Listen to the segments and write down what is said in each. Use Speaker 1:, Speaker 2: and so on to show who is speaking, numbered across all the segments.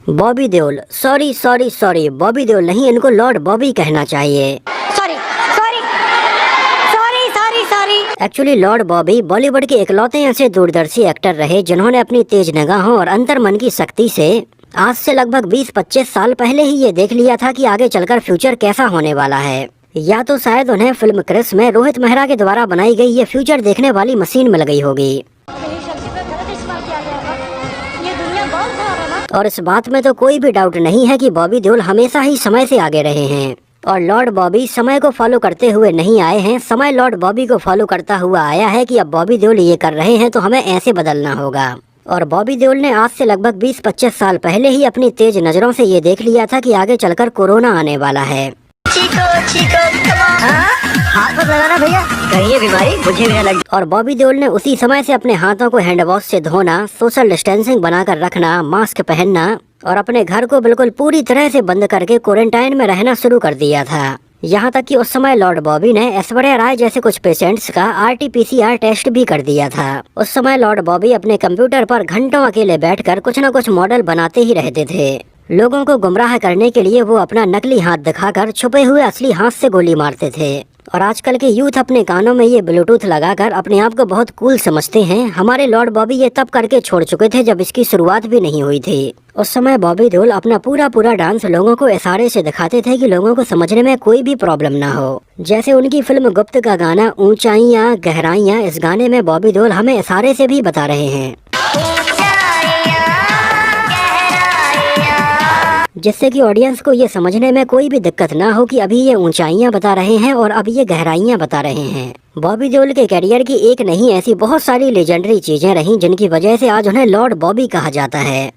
Speaker 1: Bobby Deol, sorry sorry sorry, Bobby Deol नहीं, इनको Lord Bobby कहना चाहिए।
Speaker 2: Sorry sorry sorry sorry sorry.
Speaker 1: Actually Lord Bobby Bollywood के इकलौते ऐसे दूरदर्शी एक्टर रहे जिन्होंने अपनी तेज निगाहों और अंतर्मन की शक्ति से आज से लगभग 20-25 साल पहले ही ये देख लिया था कि आगे चलकर फ्यूचर कैसा होने वाला है। या तो शायद उन्हें फिल्म क्रिस में रोहित मेहरा के द्वारा बनाई गई ये फ्यूचर देखने वाली मशीन मिल गई होगी। और इस बात में तो कोई भी डाउट नहीं है कि बॉबी देओल हमेशा ही समय से आगे रहे हैं और लॉर्ड बॉबी समय को फॉलो करते हुए नहीं आए हैं, समय लॉर्ड बॉबी को फॉलो करता हुआ आया है कि अब बॉबी देओल ये कर रहे हैं तो हमें ऐसे बदलना होगा। और बॉबी देओल ने आज से लगभग 20-25 साल पहले ही अपनी तेज नजरों से ये देख लिया था कि आगे चलकर कोरोना आने वाला है।
Speaker 2: हाथ मत लगाना भैया, कहीं बीमारी मुझे भी लग।
Speaker 1: और बॉबी देओल ने उसी समय से अपने हाथों को हैंड वॉश से धोना, सोशल डिस्टेंसिंग बनाकर रखना, मास्क पहनना और अपने घर को बिल्कुल पूरी तरह से बंद करके क्वारंटाइन में रहना शुरू कर दिया था। यहाँ तक कि उस समय लॉर्ड बॉबी ने ऐश्वर्या राय जैसे कुछ पेशेंट्स का RT-PCR टेस्ट भी कर दिया था। उस समय लॉर्ड बॉबी अपने कंप्यूटर पर घंटों अकेले बैठकर कुछ न कुछ मॉडल बनाते ही रहते थे। लोगों को गुमराह करने के लिए वो अपना नकली हाथ दिखाकर छुपे हुए असली हाथ से गोली मारते थे। और आजकल के यूथ अपने कानों में ये ब्लूटूथ लगाकर अपने आप को बहुत कूल समझते हैं। हमारे लॉर्ड बॉबी ये तब करके छोड़ चुके थे जब इसकी शुरुआत भी नहीं हुई थी। उस समय बॉबी देओल अपना पूरा डांस लोगों को इशारे से दिखाते थे कि लोगों को समझने में कोई भी प्रॉब्लम ना हो। जैसे उनकी फिल्म गुप्त का गाना ऊंचाइयां गहराइयां, इस गाने में बॉबी देओल हमें इशारे से भी बता रहे हैं, जिससे कि ऑडियंस को ये समझने में कोई भी दिक्कत ना हो कि अभी ये ऊंचाइयां बता रहे हैं और अब ये गहराइयां बता रहे हैं। बॉबी देओल के करियर की एक नहीं ऐसी बहुत सारी लेजेंडरी चीजें रहीं जिनकी वजह से आज उन्हें लॉर्ड बॉबी कहा जाता है।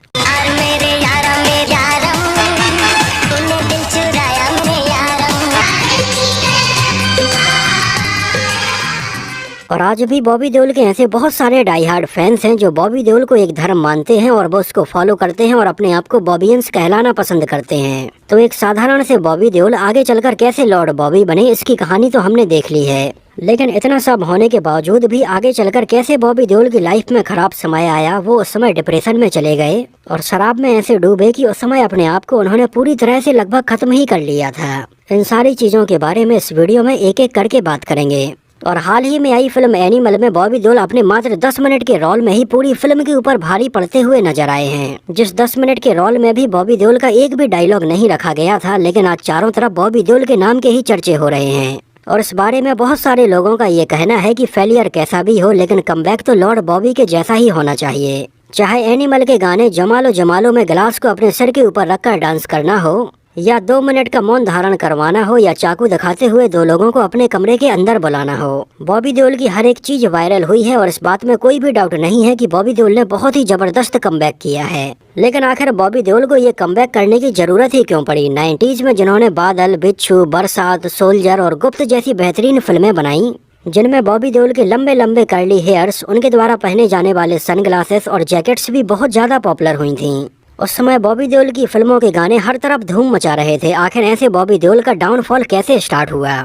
Speaker 1: और आज भी बॉबी देओल के ऐसे बहुत सारे डाई हार्ड फैंस हैं जो बॉबी देओल को एक धर्म मानते हैं और वो उसको फॉलो करते हैं और अपने आप को बॉबियंस कहलाना पसंद करते हैं। तो एक साधारण से बॉबी देओल आगे चलकर कैसे लॉर्ड बॉबी बने, इसकी कहानी तो हमने देख ली है। लेकिन इतना सब होने के बावजूद भी आगे चलकर कैसे बॉबी देओल की लाइफ में खराब समय आया, वो उस समय डिप्रेशन में चले गए और शराब में ऐसे डूबे कि उस समय अपने आप को उन्होंने पूरी तरह से लगभग खत्म ही कर लिया था। इन सारी चीजों के बारे में इस वीडियो में एक एक करके बात करेंगे। और हाल ही में आई फिल्म एनिमल में बॉबी देओल अपने मात्र 10 मिनट के रोल में ही पूरी फिल्म के ऊपर भारी पड़ते हुए नजर आए हैं। जिस 10 मिनट के रोल में भी बॉबी देओल का एक भी डायलॉग नहीं रखा गया था, लेकिन आज चारों तरफ बॉबी देओल के नाम के ही चर्चे हो रहे हैं। और इस बारे में बहुत सारे लोगों का ये कहना है कि फेलियर कैसा भी हो लेकिन कमबैक तो लॉर्ड बॉबी के जैसा ही होना चाहिए। चाहे एनिमल के गाने जमालो जमालो में गिलास को अपने सिर के ऊपर रखकर डांस करना हो, या 2 मिनट का मौन धारण करवाना हो, या चाकू दिखाते हुए 2 लोगों को अपने कमरे के अंदर बुलाना हो, बॉबी देओल की हर एक चीज वायरल हुई है। और इस बात में कोई भी डाउट नहीं है कि बॉबी देओल ने बहुत ही जबरदस्त कमबैक किया है। लेकिन आखिर बॉबी देओल को ये कमबैक करने की जरूरत ही क्यों पड़ी? 90s में जिन्होंने बादल, बिच्छू, बरसात, सोल्जर और गुप्त जैसी बेहतरीन फिल्में बनाई, जिनमें बॉबी देओल के लंबे लंबे कर्ली हेयर्स, उनके द्वारा पहने जाने वाले सनग्लासेस और जैकेट्स भी बहुत ज्यादा पॉपुलर हुई थी। उस समय बॉबी देओल की फिल्मों के गाने हर तरफ धूम मचा रहे थे। आखिर ऐसे बॉबी देओल का डाउनफॉल कैसे स्टार्ट हुआ?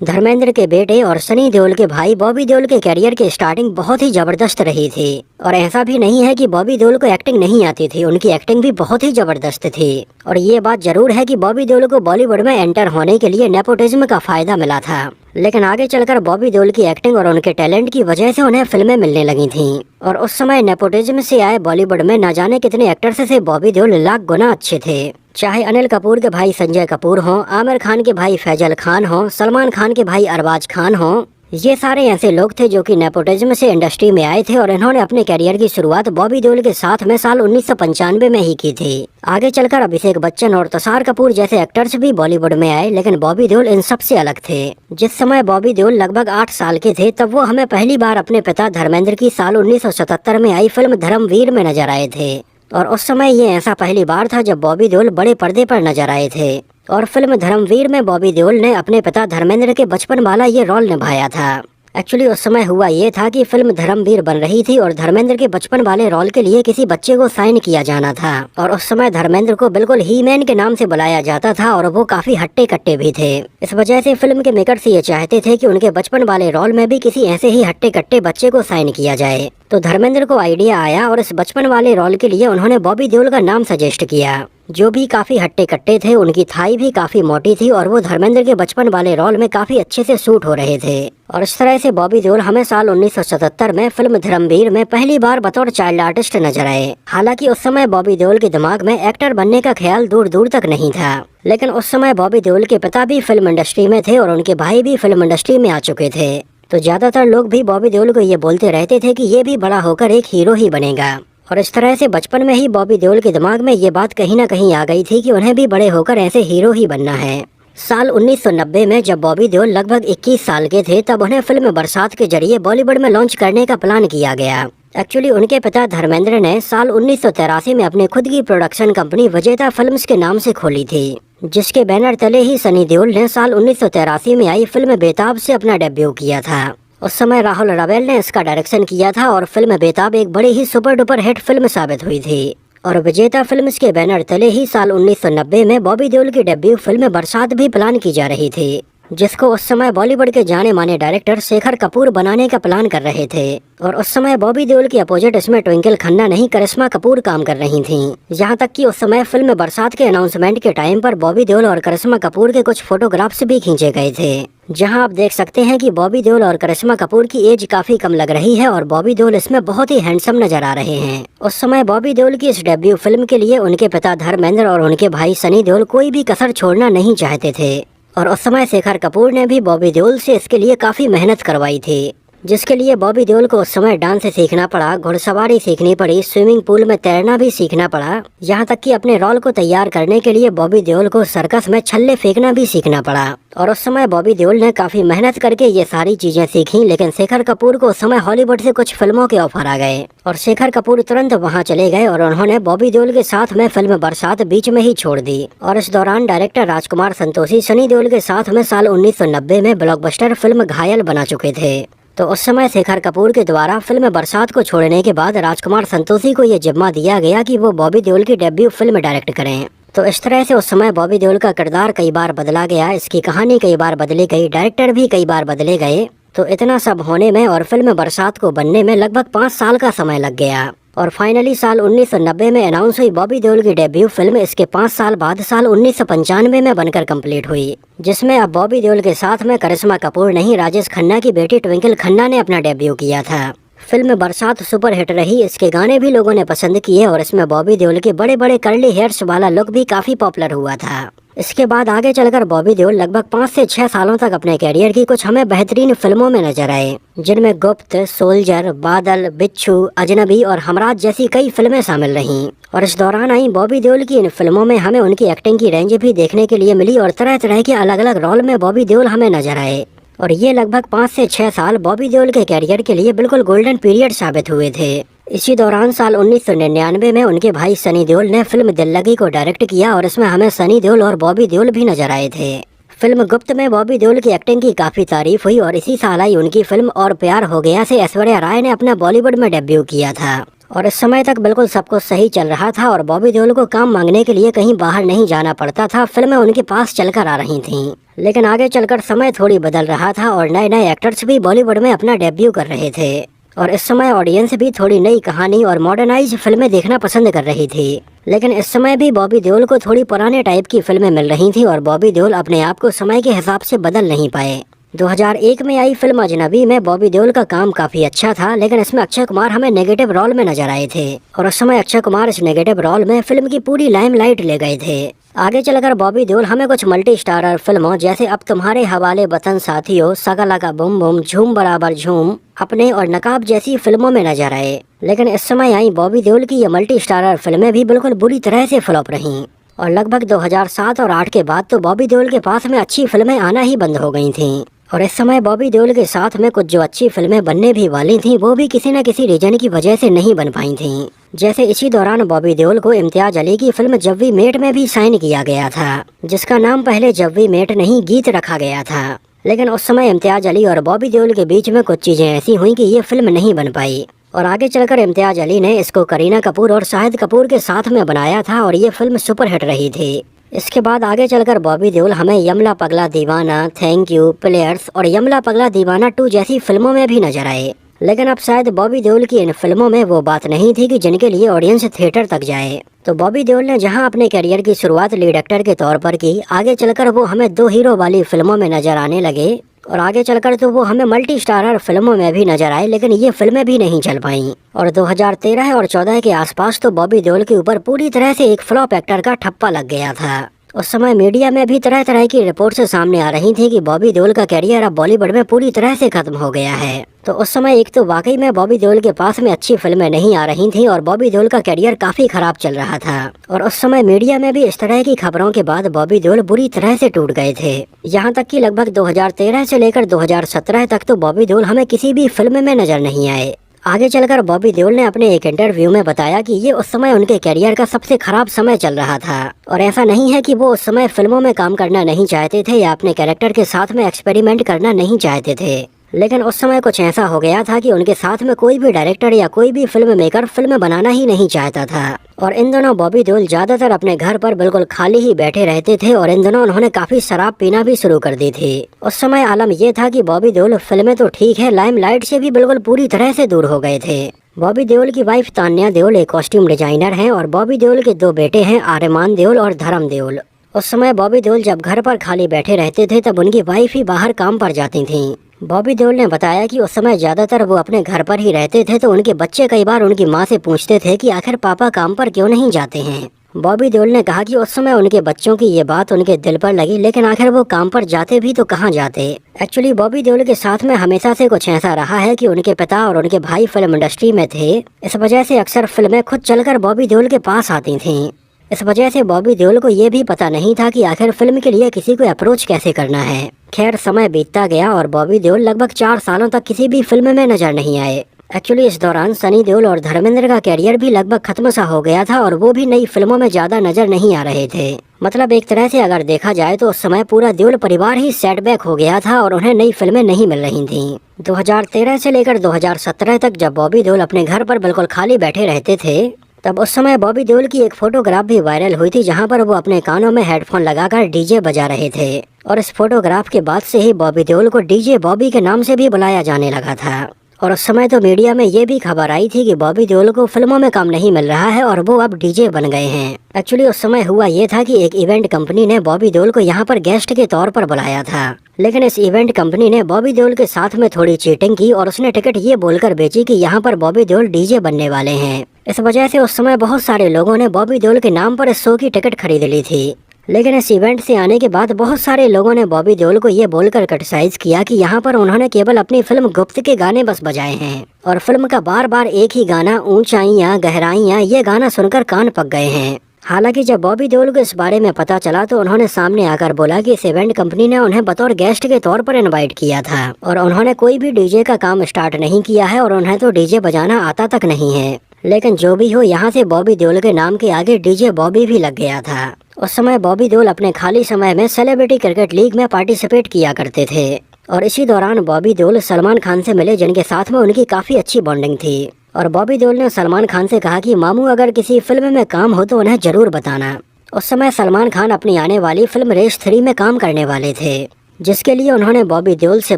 Speaker 1: धर्मेंद्र के बेटे और सनी देओल के भाई बॉबी देओल के करियर की स्टार्टिंग बहुत ही जबरदस्त रही थी। और ऐसा भी नहीं है कि बॉबी देओल को एक्टिंग नहीं आती थी, उनकी एक्टिंग भी बहुत ही जबरदस्त थी। और ये बात जरूर है कि बॉबी देओल को बॉलीवुड में एंटर होने के लिए नेपोटिज्म का फायदा मिला था। लेकिन आगे चलकर बॉबी देओल की एक्टिंग और उनके टैलेंट की वजह से उन्हें फिल्में मिलने लगी थीं। और उस समय नेपोटिज्म से आए बॉलीवुड में न जाने कितने एक्टर्स से बॉबी देओल लाख गुना अच्छे थे। चाहे अनिल कपूर के भाई संजय कपूर हों, आमिर खान के भाई फैजल खान हों, सलमान खान के भाई अरबाज खान हों, ये सारे ऐसे लोग थे जो कि नेपोटिज्म से इंडस्ट्री में आए थे और इन्होंने अपने करियर की शुरुआत बॉबी देओल के साथ में साल 1995 में ही की थी। आगे चलकर अभिषेक बच्चन और तुषार कपूर जैसे एक्टर्स भी बॉलीवुड में आए, लेकिन बॉबी देओल इन सब से अलग थे। जिस समय बॉबी देओल लगभग 8 साल के थे तब वो हमें पहली बार अपने पिता धर्मेंद्र की साल 1977 में आई फिल्म धर्मवीर में नजर आए थे। और उस समय ये ऐसा पहली बार था जब बॉबी देओल बड़े पर्दे पर नजर आए थे। और फिल्म धर्मवीर में बॉबी देओल ने अपने पिता धर्मेंद्र के बचपन वाला ये रोल निभाया था। एक्चुअली उस समय हुआ ये था कि फिल्म धर्मवीर बन रही थी और धर्मेंद्र के बचपन वाले रोल के लिए किसी बच्चे को साइन किया जाना था और उस समय धर्मेंद्र को बिल्कुल ही मैन के नाम से बुलाया जाता था और वो काफी हट्टे कट्टे भी थे। इस वजह से फिल्म के मेकर्स ये चाहते थे कि उनके बचपन वाले रोल में भी किसी ऐसे ही हट्टे कट्टे बच्चे को साइन किया जाए। तो धर्मेंद्र को आइडिया आया और इस बचपन वाले रोल के लिए उन्होंने बॉबी देओल का नाम सजेस्ट किया। जो भी काफी हट्टे कट्टे थे, उनकी थाई भी काफी मोटी थी और वो धर्मेंद्र के बचपन वाले रोल में काफी अच्छे से सूट हो रहे थे। और इस तरह से बॉबी देओल हमें साल 1977 में फिल्म धर्मवीर में पहली बार बतौर चाइल्ड आर्टिस्ट नजर आए। हालांकि उस समय बॉबी देओल के दिमाग में एक्टर बनने का ख्याल दूर दूर तक नहीं था, लेकिन उस समय बॉबी देओल के पिता भी फिल्म इंडस्ट्री में थे और उनके भाई भी फिल्म इंडस्ट्री में आ चुके थे। तो ज्यादातर लोग भी बॉबी देओल को ये बोलते रहते थे कि ये भी बड़ा होकर एक हीरो ही बनेगा। और इस तरह से बचपन में ही बॉबी देओल के दिमाग में ये बात कहीं ना कहीं आ गई थी कि उन्हें भी बड़े होकर ऐसे हीरो ही बनना है। साल 1990 में जब बॉबी देओल लगभग 21 साल के थे, तब उन्हें फिल्म बरसात के जरिए बॉलीवुड में लॉन्च करने का प्लान किया गया। एक्चुअली उनके पिता धर्मेंद्र ने साल 1983 में अपने खुद की प्रोडक्शन कंपनी विजेता फिल्म्स के नाम से खोली थी, जिसके बैनर तले ही सनी देओल ने साल 1983 में आई फिल्म बेताब से अपना डेब्यू किया था। उस समय राहुल रावेल ने इसका डायरेक्शन किया था और फिल्म बेताब एक बड़ी ही सुपर डुपर हिट फिल्म साबित हुई थी। और विजेता फिल्म्स के बैनर तले ही साल 1990 में बॉबी देओल की डेब्यू फिल्म बरसात भी प्लान की जा रही थी, जिसको उस समय बॉलीवुड के जाने माने डायरेक्टर शेखर कपूर बनाने का प्लान कर रहे थे। और उस समय बॉबी देओल के अपोजिट इसमें ट्विंकल खन्ना नहीं, करिश्मा कपूर काम कर रही थीं। यहाँ तक कि उस समय फिल्म बरसात के अनाउंसमेंट के टाइम पर बॉबी देओल और करिश्मा कपूर के कुछ फोटोग्राफ्स भी खींचे गए थे, जहां आप देख सकते हैं कि बॉबी देओल और करिश्मा कपूर की एज काफी कम लग रही है और बॉबी देओल इसमें बहुत ही हैंडसम नजर आ रहे हैं। उस समय बॉबी देओल की इस डेब्यू फिल्म के लिए उनके पिता धर्मेंद्र और उनके भाई सनी देओल कोई भी कसर छोड़ना नहीं चाहते थे। और उस समय शेखर कपूर ने भी बॉबी देओल से इसके लिए काफी मेहनत करवाई थी, जिसके लिए बॉबी देओल को उस समय डांस सीखना पड़ा, घुड़सवारी सीखनी पड़ी, स्विमिंग पूल में तैरना भी सीखना पड़ा। यहाँ तक कि अपने रोल को तैयार करने के लिए बॉबी देओल को सर्कस में छल्ले फेंकना भी सीखना पड़ा। और उस समय बॉबी देओल ने काफी मेहनत करके ये सारी चीजें सीखी, लेकिन शेखर कपूर को उस समय हॉलीवुड से कुछ फिल्मों के ऑफर आ गए और शेखर कपूर तुरंत वहाँ चले गए और उन्होंने बॉबी देओल के साथ में फिल्म बरसात बीच में ही छोड़ दी। और इस दौरान डायरेक्टर राजकुमार संतोषी सनी देओल के साथ में साल 1990 में ब्लॉकबस्टर फिल्म घायल बना चुके थे। तो उस समय शेखर कपूर के द्वारा फिल्म बरसात को छोड़ने के बाद राजकुमार संतोषी को ये जिम्मा दिया गया कि वो बॉबी देओल की डेब्यू फिल्म डायरेक्ट करें। तो इस तरह से उस समय बॉबी देओल का किरदार कई बार बदला गया, इसकी कहानी कई बार बदली गई, डायरेक्टर भी कई बार बदले गए। तो इतना सब होने में और फिल्म बरसात को बनने में लगभग 5 साल का समय लग गया और फाइनली साल 1990 में अनाउंस हुई बॉबी देओल की डेब्यू फिल्म। इसके 5 साल बाद साल 1995 में बनकर कंप्लीट हुई, जिसमें अब बॉबी देओल के साथ में करिश्मा कपूर नहीं, राजेश खन्ना की बेटी ट्विंकल खन्ना ने अपना डेब्यू किया था। फिल्म बरसात सुपर हिट रही, इसके गाने भी लोगों ने पसंद किए और इसमें बॉबी देओल के बड़े बड़े कर्ली हेयर्स वाला लुक भी काफी पॉपुलर हुआ था। इसके बाद आगे चलकर बॉबी देओल लगभग 5 से 6 सालों तक अपने कैरियर की कुछ हमें बेहतरीन फिल्मों में नजर आए, जिनमें गुप्त, सोल्जर, बादल, बिच्छू, अजनबी और हमराज जैसी कई फिल्में शामिल रहीं। और इस दौरान आई बॉबी देओल की इन फिल्मों में हमें उनकी एक्टिंग की रेंज भी देखने के लिए मिली और तरह तरह के अलग अलग रोल में बॉबी देओल हमें नजर आए। और ये लगभग 5 से 6 साल बॉबी देओल के कैरियर के लिए बिल्कुल गोल्डन पीरियड साबित हुए थे। इसी दौरान साल 1999 में उनके भाई सनी देओल ने फिल्म दिल लगी को डायरेक्ट किया और इसमें हमें सनी देओल और बॉबी देओल भी नजर आए थे। फिल्म गुप्त में बॉबी देओल की एक्टिंग की काफी तारीफ हुई और इसी साल आई उनकी फिल्म और प्यार हो गया से ऐश्वर्या राय ने अपना बॉलीवुड में डेब्यू किया था। और इस समय तक बिल्कुल सब कुछ सही चल रहा था और बॉबी देओल को काम मांगने के लिए कहीं बाहर नहीं जाना पड़ता था, फिल्में उनके पास चलकर आ रही थीं। लेकिन आगे चलकर समय थोड़ी बदल रहा था और नए नए एक्टर्स भी बॉलीवुड में अपना डेब्यू कर रहे थे और इस समय ऑडियंस भी थोड़ी नई कहानी और मॉडर्नाइज फिल्में देखना पसंद कर रही थी। लेकिन इस समय भी बॉबी देओल को थोड़ी पुराने टाइप की फिल्में मिल रही थी और बॉबी देओल अपने आप को समय के हिसाब से बदल नहीं पाए। 2001 में आई फिल्म अजनबी में बॉबी देओल का काम काफी अच्छा था, लेकिन इसमें अक्षय कुमार हमें नेगेटिव रोल में नजर आए थे और उस समय अक्षय कुमार इस नेगेटिव रोल में फिल्म की पूरी लाइमलाइट ले गए थे। आगे चलकर बॉबी देओल हमें कुछ मल्टी स्टारर फिल्मों जैसे अब तुम्हारे हवाले वतन साथियों, सगा का बूम बूम, झूम बराबर झूम, अपने और नकाब जैसी फिल्मों में नजर आए। लेकिन इस समय आई बॉबी देओल की ये मल्टी स्टारर फिल्में भी बिल्कुल बुरी तरह से फ्लॉप रहीं और लगभग 2007 और 2008 के बाद तो बॉबी देओल के पास में अच्छी फिल्में आना ही बंद हो गई थीं। और इस समय बॉबी देओल के साथ में कुछ जो अच्छी फिल्में बनने भी वाली थीं वो भी किसी न किसी रीजन की वजह से नहीं बन पाई थीं। जैसे इसी दौरान बॉबी देओल को इम्तियाज अली की फिल्म जब वी मेट में भी साइन किया गया था, जिसका नाम पहले जब वी मेट नहीं गीत रखा गया था। लेकिन उस समय इम्तियाज अली और बॉबी देओल के बीच में कुछ चीजें ऐसी हुई कि ये फिल्म नहीं बन पाई और आगे चलकर इम्तियाज अली ने इसको करीना कपूर और शाहिद कपूर के साथ में बनाया था और ये फिल्म सुपरहिट रही थी। इसके बाद आगे चलकर बॉबी देओल हमें यमला पगला दीवाना, थैंक यू, प्लेयर्स और यमला पगला दीवाना 2 जैसी फिल्मों में भी नजर आए। लेकिन अब शायद बॉबी देओल की इन फिल्मों में वो बात नहीं थी कि जिनके लिए ऑडियंस थिएटर तक जाए। तो बॉबी देओल ने जहां अपने करियर की शुरुआत लीड एक्टर के तौर पर की, आगे चलकर वो हमें 2 हीरो वाली फिल्मों में नजर आने लगे और आगे चलकर तो वो हमें मल्टी स्टारर फिल्मों में भी नजर आए, लेकिन ये फिल्में भी नहीं चल पाईं। और 2013 और 14 के आसपास तो बॉबी देओल के ऊपर पूरी तरह से एक फ्लॉप एक्टर का ठप्पा लग गया था। उस समय मीडिया में भी तरह तरह की रिपोर्ट्स सामने आ रही थी कि बॉबी देओल का करियर अब बॉलीवुड में पूरी तरह से खत्म हो गया है। तो उस समय एक तो वाकई में बॉबी देओल के पास में अच्छी फिल्में नहीं आ रही थी और बॉबी देओल का करियर काफी खराब चल रहा था। और उस समय मीडिया में भी इस तरह की खबरों के बाद बॉबी देओल बुरी तरह से टूट गए थे। यहाँ तक कि लगभग 2013 से लेकर 2017 तक तो बॉबी देओल हमें किसी भी फिल्म में नजर नहीं आए। आगे चलकर बॉबी देओल ने अपने एक इंटरव्यू में बताया कि ये उस समय उनके करियर का सबसे खराब समय चल रहा था और ऐसा नहीं है कि वो उस समय फिल्मों में काम करना नहीं चाहते थे या अपने कैरेक्टर के साथ में एक्सपेरिमेंट करना नहीं चाहते थे, लेकिन उस समय कुछ ऐसा हो गया था कि उनके साथ में कोई भी डायरेक्टर या कोई भी फिल्म मेकर फिल्म बनाना ही नहीं चाहता था। और इन दोनों बॉबी देओल ज्यादातर अपने घर पर बिल्कुल खाली ही बैठे रहते थे और इन दोनों उन्होंने काफी शराब पीना भी शुरू कर दी थी। उस समय आलम ये था कि बॉबी देओल फिल्में तो ठीक है, लाइमलाइट से भी बिल्कुल पूरी तरह से दूर हो गए थे। बॉबी देओल की वाइफ तान्या देओल एक कॉस्ट्यूम डिजाइनर हैं और बॉबी देओल के 2 बेटे हैं, आर्यमान देओल और धर्म देओल। उस समय बॉबी देओल जब घर पर खाली बैठे रहते थे तब उनकी वाइफ ही बाहर काम पर जाती थीं। बॉबी देओल ने बताया कि उस समय ज्यादातर वो अपने घर पर ही रहते थे, तो उनके बच्चे कई बार उनकी माँ से पूछते थे कि आखिर पापा काम पर क्यों नहीं जाते हैं। बॉबी देओल ने कहा कि उस समय उनके बच्चों की ये बात उनके दिल पर लगी, लेकिन आखिर वो काम पर जाते भी तो कहाँ जाते। एक्चुअली बॉबी देओल के साथ में हमेशा से कुछ ऐसा रहा है कि उनके पिता और उनके भाई फिल्म इंडस्ट्री में थे, इस वजह से अक्सर फिल्में खुद चलकर बॉबी देओल के पास आती थीं। इस वजह से बॉबी देओल को ये भी पता नहीं था कि आखिर फिल्म के लिए किसी को अप्रोच कैसे करना है। खैर समय बीतता गया और बॉबी देओल लगभग 4 सालों तक किसी भी फिल्म में नजर नहीं आए। एक्चुअली इस दौरान सनी देओल और धर्मेंद्र का कैरियर भी लगभग खत्म सा हो गया था और वो भी नई फिल्मों में ज्यादा नजर नहीं आ रहे थे। मतलब एक तरह से अगर देखा जाए तो उस समय पूरा देओल परिवार ही सेटबैक हो गया था और उन्हें नई फिल्में नहीं मिल रही थीं। 2013 से लेकर 2017 तक जब बॉबी देओल अपने घर पर बिल्कुल खाली बैठे रहते थे, तब उस समय बॉबी देओल की एक फोटोग्राफ भी वायरल हुई थी जहां पर वो अपने कानों में हेडफोन लगाकर डीजे बजा रहे थे और इस फोटोग्राफ के बाद से ही बॉबी देओल को डीजे बॉबी के नाम से भी बुलाया जाने लगा था। और उस समय तो मीडिया में ये भी खबर आई थी कि बॉबी देओल को फिल्मों में काम नहीं मिल रहा है और वो अब डीजे बन गए हैं। एक्चुअली उस समय हुआ ये था कि एक इवेंट कंपनी ने बॉबी देओल को यहाँ पर गेस्ट के तौर पर बुलाया था, लेकिन इस इवेंट कंपनी ने बॉबी देओल के साथ में थोड़ी चीटिंग की और उसने टिकट ये बोलकर बेची कि यहाँ पर बॉबी देओल डीजे बनने वाले हैं। इस वजह से उस समय बहुत सारे लोगों ने बॉबी देओल के नाम पर इस शो की टिकट खरीद ली थी। लेकिन इस इवेंट से आने के बाद बहुत सारे लोगों ने बॉबी देओल को ये बोलकर क्रिटिसाइज किया कि यहाँ पर उन्होंने केवल अपनी फिल्म गुप्त के गाने बस बजाए हैं और फिल्म का बार बार एक ही गाना ऊंचाइयाँ गहराइयाँ ये गाना सुनकर कान पक गए हैं। हालांकि जब बॉबी देओल को इस बारे में पता चला तो उन्होंने सामने आकर बोला कि इस इवेंट कंपनी ने उन्हें बतौर गेस्ट के तौर पर इनवाइट किया था और उन्होंने कोई भी डीजे का काम स्टार्ट नहीं किया है और उन्हें तो डीजे बजाना आता तक नहीं है। लेकिन जो भी हो, यहाँ से बॉबी देओल के नाम के आगे डीजे बॉबी भी लग गया था। उस समय बॉबी देओल अपने खाली समय में सेलिब्रिटी क्रिकेट लीग में पार्टिसिपेट किया करते थे और इसी दौरान बॉबी देओल सलमान खान से मिले, जिनके साथ में उनकी काफी अच्छी बॉन्डिंग थी। और बॉबी देओल ने सलमान खान से कहा कि मामू अगर किसी फिल्म में काम हो तो उन्हें जरूर बताना। उस समय सलमान खान अपनी आने वाली फिल्म रेस 3 में काम करने वाले थे, जिसके लिए उन्होंने बॉबी देओल से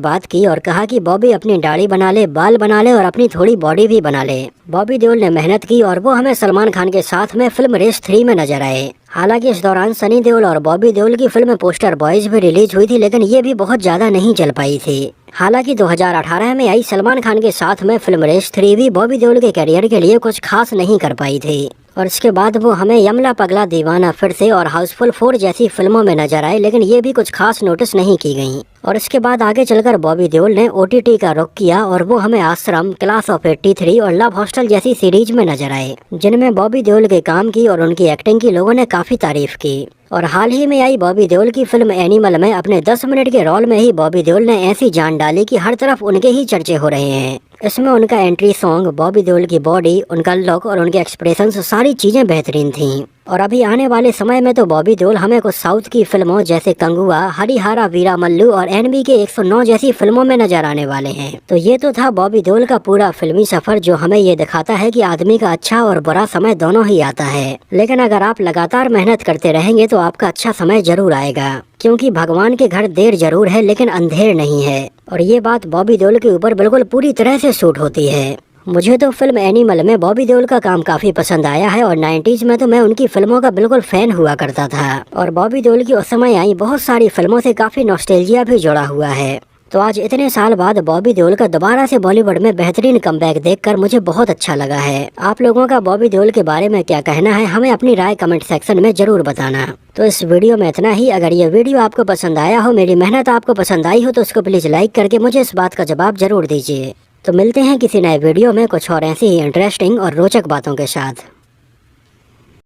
Speaker 1: बात की और कहा कि बॉबी अपनी दाढ़ी बना ले, बाल बना ले और अपनी थोड़ी बॉडी भी बना ले। बॉबी देओल ने मेहनत की और वो हमें सलमान खान के साथ में फिल्म रेस 3 में नजर आए। हालांकि इस दौरान सनी देओल और बॉबी देओल की फिल्म पोस्टर बॉयज भी रिलीज हुई थी, लेकिन ये भी बहुत ज्यादा नहीं चल पाई थी। हालांकि 2018 में आई सलमान खान के साथ में फिल्म रेस 3 भी बॉबी देओल के करियर के लिए कुछ खास नहीं कर पाई थी और इसके बाद वो हमें यमला पगला दीवाना फिर से और हाउसफुल 4 जैसी फिल्मों में नजर आए, लेकिन ये भी कुछ खास नोटिस नहीं की गयी। और इसके बाद आगे चलकर बॉबी देओल ने OTT का रुख किया और वो हमें आश्रम, क्लास ऑफ 83 और लव हॉस्टल जैसी सीरीज में नजर आए, जिनमें बॉबी देओल के काम की और उनकी एक्टिंग की लोगों ने काफी तारीफ की। और हाल ही में आई बॉबी देओल की फिल्म एनिमल में अपने 10 मिनट के रोल में ही बॉबी देओल ने ऐसी जान डाली कि हर तरफ उनके ही चर्चे हो रहे हैं। इसमें उनका एंट्री सॉन्ग, बॉबी देओल की बॉडी, उनका लुक और उनके एक्सप्रेशंस सारी चीजें बेहतरीन थीं। और अभी आने वाले समय में तो बॉबी देओल हमें कुछ साउथ की फिल्मों जैसे कंगुआ, हरिहरा वीरामल्लू और एनबी के 109 जैसी फिल्मों में नजर आने वाले हैं। तो ये तो था बॉबी देओल का पूरा फिल्मी सफर, जो हमें ये दिखाता है कि आदमी का अच्छा और बुरा समय दोनों ही आता है। लेकिन अगर आप लगातार मेहनत करते रहेंगे तो आपका अच्छा समय जरूर आएगा, क्योंकि भगवान के घर देर जरूर है लेकिन अंधेर नहीं है। और ये बात बॉबी देओल के ऊपर बिल्कुल पूरी तरह से सूट होती है। मुझे तो फिल्म एनिमल में बॉबी देओल का काम काफी पसंद आया है और 90s में तो मैं उनकी फिल्मों का बिल्कुल फैन हुआ करता था। और बॉबी देओल की उस समय आई बहुत सारी फिल्मों से काफी नॉस्टैल्जिया भी जुड़ा हुआ है। तो आज इतने साल बाद बॉबी देओल का दोबारा से बॉलीवुड में बेहतरीन कमबैक देखकर मुझे बहुत अच्छा लगा है। आप लोगों का बॉबी देओल के बारे में क्या कहना है, हमें अपनी राय कमेंट सेक्शन में जरूर बताना। तो इस वीडियो में इतना ही। अगर ये वीडियो आपको पसंद आया हो, मेरी मेहनत आपको पसंद आई हो, तो उसको प्लीज लाइक करके मुझे इस बात का जवाब जरूर दीजिए। तो मिलते हैं किसी नए वीडियो में कुछ और ऐसी ही इंटरेस्टिंग और रोचक बातों के साथ।